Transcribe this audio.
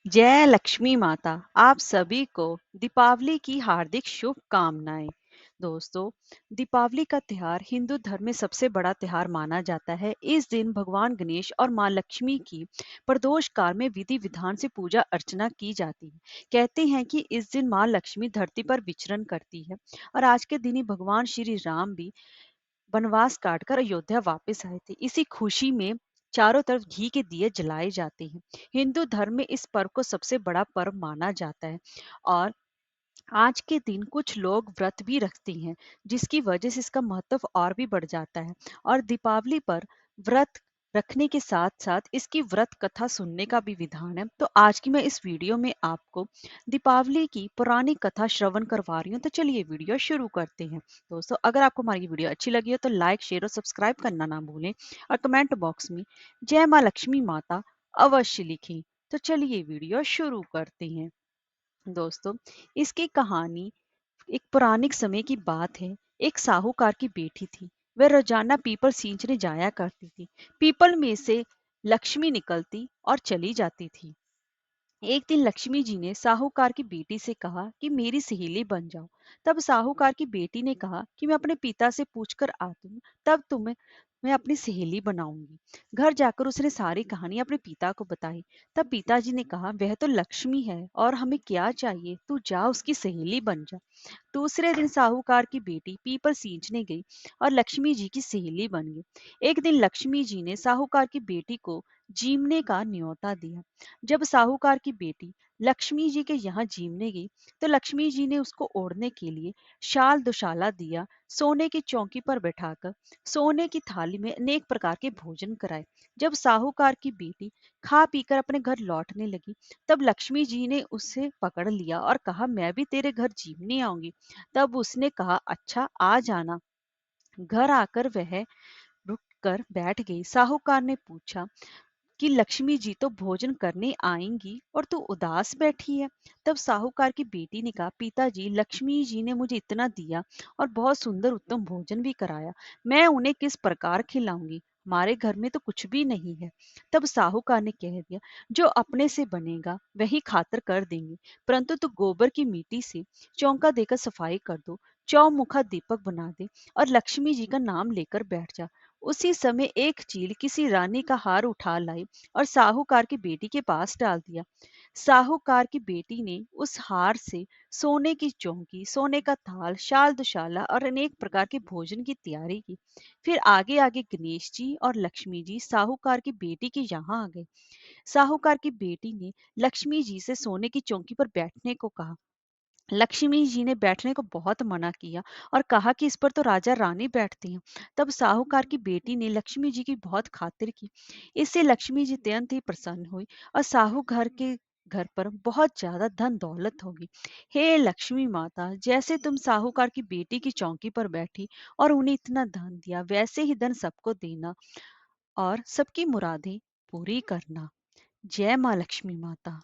जय लक्ष्मी माता। आप सभी को दीपावली की हार्दिक शुभकामनाएं। दोस्तों, दीपावली का त्योहार हिंदू धर्म में सबसे बड़ा त्योहार माना जाता है। इस दिन भगवान गणेश और मां लक्ष्मी की प्रदोष काल में विधि विधान से पूजा अर्चना की जाती है। कहते हैं कि इस दिन मां लक्ष्मी धरती पर विचरण करती है और आज के दिन ही भगवान श्री राम भी वनवास काटकर अयोध्या वापस आए थे। इसी खुशी में चारों तरफ घी के दिए जलाए जाते हैं। हिंदू धर्म में इस पर्व को सबसे बड़ा पर्व माना जाता है और आज के दिन कुछ लोग व्रत भी रखते हैं, जिसकी वजह से इसका महत्व और भी बढ़ जाता है। और दीपावली पर व्रत रखने के साथ साथ इसकी व्रत कथा सुनने का भी विधान है। तो आज की मैं इस वीडियो में आपको दीपावली की पुरानी कथा श्रवण करवा रही हूँ। तो चलिए वीडियो शुरू करते हैं। दोस्तों, अगर आपको हमारी वीडियो अच्छी लगी हो तो लाइक शेयर और सब्सक्राइब करना ना भूलें और कमेंट बॉक्स में जय माँ लक्ष्मी माता अवश्य लिखें। तो चलिए वीडियो शुरू करते हैं। दोस्तों, इसकी कहानी एक पौराणिक समय की बात है। एक साहूकार की बेटी थी। वह रोजाना पीपल सींचने जाया करती थी। पीपल में से लक्ष्मी निकलती और चली जाती थी। एक दिन लक्ष्मी जी ने साहूकार की बेटी से कहा कि मेरी सहेली बन जाओ। तब साहूकार की बेटी ने कहा कि मैं अपने पिता से पूछकर आती हूँ, तब तुम्हें मैं अपनी सहेली बनाऊंगी। घर जाकर उसने सारी कहानी अपने पिता को बताई। तब पिताजी ने कहा, वह तो लक्ष्मी है और हमें क्या चाहिए, तू जा उसकी सहेली बन जा। दूसरे दिन साहूकार की बेटी पीपल सींचने गई और लक्ष्मी जी की सहेली बन गई। एक दिन लक्ष्मी जी ने साहूकार की बेटी को जीमने का न्योता दिया। जब साहूकार की बेटी लक्ष्मी जी के यहाँ जीमने गई तो लक्ष्मी जी ने उसको ओढ़ने के लिए शाल दुशाला दिया। सोने की चौकी पर बैठाकर सोने की थाली में अनेक प्रकार के भोजन कराए। जब साहूकार की बेटी खा पीकर अपने घर लौटने लगी तब लक्ष्मी जी ने उसे पकड़ लिया और कहा, मैं भी तेरे घर जीमने आऊंगी। तब उसने कहा, अच्छा आ जाना। घर आकर वह रुक कर बैठ गई। साहूकार ने पूछा कि लक्ष्मी जी तो भोजन करने आएंगी और तू उदास बैठी है। तब साहूकार की बेटी ने कहा, पिताजी, लक्ष्मी जी ने मुझे इतना दिया और बहुत सुंदर उत्तम भोजन भी कराया, मैं उन्हें किस प्रकार खिलाऊंगी, हमारे घर में तो कुछ भी नहीं है। तब साहूकार ने कह दिया, जो अपने से बनेगा वही खातर कर देंगे, परंतु तू गोबर की मिट्टी से चौका देकर सफाई कर दो, चौमुखा दीपक बना दे और लक्ष्मी जी का नाम लेकर बैठ जा। उसी समय एक चील किसी रानी का हार उठा लाई और साहूकार की बेटी के पास डाल दिया। साहूकार की बेटी ने उस हार से सोने की चौकी, सोने का थाल, शाल दुशाला और अनेक प्रकार के भोजन की तैयारी की। फिर आगे आगे गणेश जी और लक्ष्मी जी साहूकार की बेटी के यहाँ आ गए। साहूकार की बेटी ने लक्ष्मी जी से सोने की चौकी पर बैठने को कहा। लक्ष्मी जी ने बैठने को बहुत मना किया और कहा कि इस पर तो राजा रानी बैठती हैं। तब साहूकार की बेटी ने लक्ष्मी जी की बहुत खातिर की। इससे लक्ष्मी जी अत्यंत ही प्रसन्न हुई और साहूकार के घर पर बहुत ज्यादा धन दौलत होगी। हे लक्ष्मी माता, जैसे तुम साहूकार की बेटी की चौकी पर बैठी और उन्हें इतना धन दिया, वैसे ही धन सबको देना और सबकी मुरादें पूरी करना। जय माँ लक्ष्मी माता।